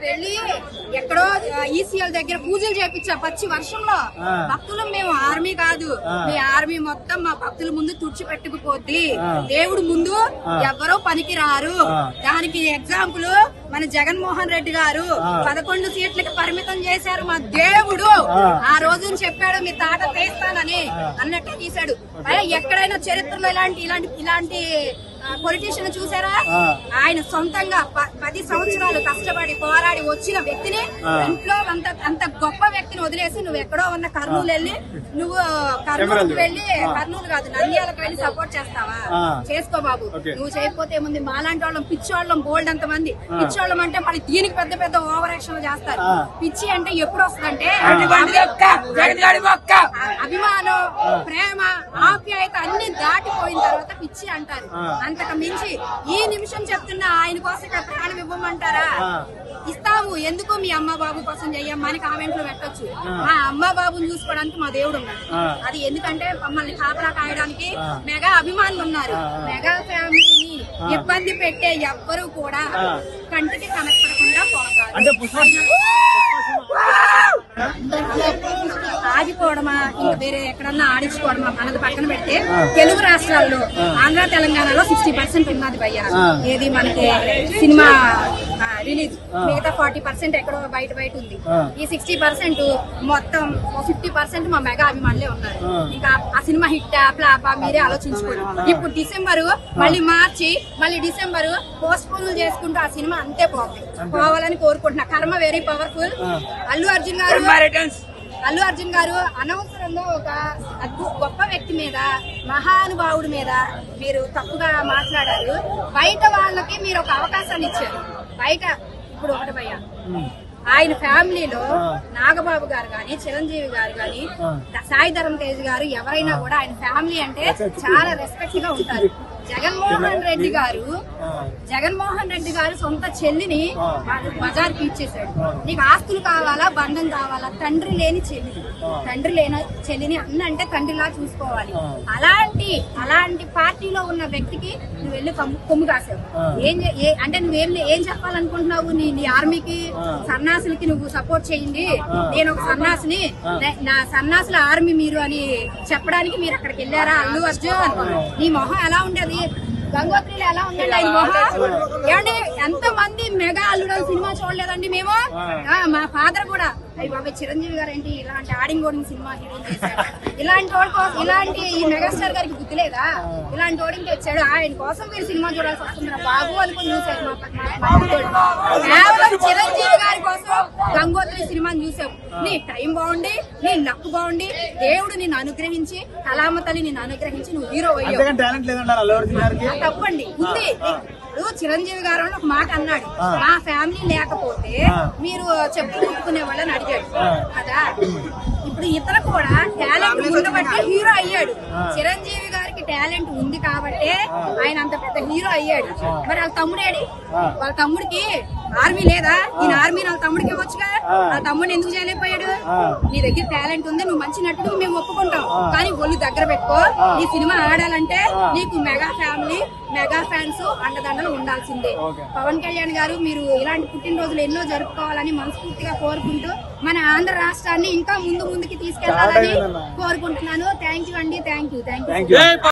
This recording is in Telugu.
వెళ్ళి ఎక్కడో ఈసీఎల్ దగ్గర పూజలు చేపించా పచ్చి వర్షంలో. భక్తులు మేము ఆర్మీ కాదు, మీ ఆర్మీ మొత్తం మా భక్తుల ముందు తుడిచిపెట్టుకుపోద్ది, దేవుడు ముందు ఎవ్వరూ పనికి రారు. దానికి ఎగ్జాంపుల్ మన జగన్మోహన్ రెడ్డి గారు 11 సీట్లకి పరిమితం చేశారు. మా దేవుడు ఆ రోజున చెప్పాడు మీ తాట తీస్తానని, అన్నట్టే తీశాడు. ఎక్కడైనా చరిత్రలో ఇలాంటి పొలిటీషియన్ చూసారా? ఆయన సొంతంగా 10 సంవత్సరాలు కష్టపడి పోరాడి వచ్చిన వ్యక్తిని, ఇంట్లో అంత గొప్ప వ్యక్తిని వదిలేసి నువ్వు ఎక్కడో ఉన్న కర్నూలు వెళ్ళి, నువ్వు కర్నూలుకి వెళ్ళి, కర్నూలు కాదు నంద్యాలకు వెళ్ళి సపోర్ట్ చేస్తావా? చేసుకో బాబు. నువ్వు చేయకపోతే ఏముంది, మాలాంటి వాళ్ళం పిచ్చోళ్ళం బోల్డ్ అంతమంది. పిచ్చోళ్ళం అంటే మళ్ళీ దీనికి పెద్ద పెద్ద ఓవర్ యాక్షన్ చేస్తారు. పిచ్చి అంటే ఎప్పుడు వస్తుందంటే అభిమానం, ప్రేమ, ఆప్యాయత అన్ని దాటిపోయిన తర్వాత పిచ్చి అంటారు. అంతకు మించి ఈ నిమిషం చెప్తున్నా ఆయన కోసం ప్రాణం ఇవ్వమంటారా? ఇస్తాము. ఎందుకు మీ అమ్మ బాబు కోసం చెయ్యమ్మా అని కామెంట్ లో పెట్టొచ్చు. మా అమ్మ బాబుని చూసుకోవడానికి మా దేవుడు ఉన్నాడు. అది ఎందుకంటే మమ్మల్ని కాపలా కాయడానికి మెగా అభిమానులు ఉన్నారు. మెగా ఫ్యామిలీని ఇబ్బంది పెట్టే ఎవ్వరూ కూడా కంటికి కనపడకుండా పోతారు. ఆగిపోవడమా, ఇంకా వేరే ఎక్కడన్నా ఆడించుకోవడమా అన్నది పక్కన పెడితే, తెలుగు రాష్ట్రాల్లో ఆంధ్ర తెలంగాణలో 60% ఉన్నది భయ్యా. ఏది మనకి సినిమా రిలీజ్, మిగతా 40% ఎక్కడో బయట ఉంది. ఈ 60% మొత్తం 50% మా మెగా అభిమానులే ఉన్నారు. ఇంకా ఆ సినిమా హిట్ ఫ్లాపా మీరే ఆలోచించుకోండి. ఇప్పుడు డిసెంబర్, మళ్ళీ మార్చి, మళ్ళీ డిసెంబర్ పోస్ట్ పోన్లు చేసుకుంటూ ఆ సినిమా అంతే పోవాలని కోరుకుంటున్నా. కర్మ వెరీ పవర్ఫుల్. అల్లు అర్జున్ గారు అనవసరంగా ఒక గొప్ప వ్యక్తి మీద, మహానుభావుడి మీద మీరు తప్పుగా మాట్లాడారు. బయట వాళ్ళకి మీరు ఒక అవకాశాన్ని ఇచ్చారు. బయట ఇప్పుడు ఒకటి భయ్యా, ఆయన ఫ్యామిలీలో నాగబాబు గారు గాని, చిరంజీవి గారు గాని, సాయి ధరమ్ తేజ్ గారు ఎవరైనా కూడా ఆయన ఫ్యామిలీ అంటే చాలా రెస్పెక్ట్ గా ఉంటారు. జగన్మోహన్ రెడ్డి గారు సొంత చెల్లిని బజార్కి ఇచ్చేసాడు. నీకు ఆస్తులు కావాలా, బంధం కావాలా? తండ్రి లేని చెల్లిని అన్న అంటే తండ్రిలా చూసుకోవాలి. అలాంటి పార్టీలో ఉన్న వ్యక్తికి నువ్వు వెళ్ళి కొమ్ము కాసావు. అంటే ఏం చెప్పాలనుకుంటున్నావు? నీ ఆర్మీకి, సన్నాసులకి నువ్వు సపోర్ట్ చేయండి, నేను ఒక సన్నాసిని, నా సన్నాసుల ఆర్మీ మీరు అని చెప్పడానికి మీరు అక్కడికి వెళ్ళారా? అల్లు అర్జున్, నీ మొహం ఎలా ఉండేది? గంగోత్రిలో ఎలా ఉందండి ఆయన మొహం? ఏమండి, ఎంత మంది మెగా అల్లుడు సినిమా చూడలేదండి మేము? మా ఫాదర్ కూడా అయ్యి బాబాయ్ చిరంజీవి గారు ఏంటి ఇలాంటి ఆడింగోడింగ్ సినిమా హీరోయిన్ చేశాడు, ఇలాంటి ఈ మెగాస్టార్ గారికి బుద్ధి లేదా? ఇలాంటి ఓడింగ్ తెచ్చాడు, ఆయన కోసం మీరు సినిమా చూడాల్సి వస్తుందా బాబు అనుకుని చూసారు. కేవలం చిరంజీవి గారి కోసం గంగోత్రి సినిమాని చూసావు. నీ టైం బాగుండి, నీ లక్ బాగుండి, దేవుడు నిన్ను అనుగ్రహించి, కళామతల్లి నిన్ను అనుగ్రహించి నువ్వు హీరో అయ్యావు. తప్పండి ఉంది. ఇప్పుడు చిరంజీవి గారు ఒక మాట అన్నాడు, మా ఫ్యామిలీ లేకపోతే మీరు చెప్పుకునే వాళ్ళని అడిగాడు కదా. ఇప్పుడు ఇతను కూడా టాలెంట్ ఉండబట్టే హీరో అయ్యాడు. చిరంజీవి గారికి టాలెంట్ ఉంది కాబట్టే ఆయన అంత పెద్ద హీరో అయ్యాడు. మరి వాళ్ళ తమ్ముడేడి? వాళ్ళ తమ్ముడికి ఆర్మీ లేదా? ఈయన ఆర్మీ వాళ్ళ తమ్ముడికి ఇవ్వచ్చుగా. వాళ్ళ తమ్ముడిని ఎందుకు చేయలేకపోయాడు? నీ దగ్గర టాలెంట్ ఉంది, నువ్వు మంచి నటుడు, మేము ఒప్పుకుంటాం. కానీ ఒళ్ళు దగ్గర పెట్టుకో. ఈ సినిమా ఆడాలంటే నీకు మెగా ఫ్యామిలీ, మెగా ఫ్యాన్స్ అండదండలు ఉండాల్సిందే. పవన్ కళ్యాణ్ గారు, మీరు ఇలాంటి పుట్టినరోజులు ఎన్నో జరుపుకోవాలని మనస్ఫూర్తిగా కోరుకుంటూ మన ఆంధ్ర రాష్ట్రాన్ని ఇంకా ముందుకి తీసుకెళ్లాలని కోరుకుంటున్నాను. థ్యాంక్ యూ అండి. Thank you.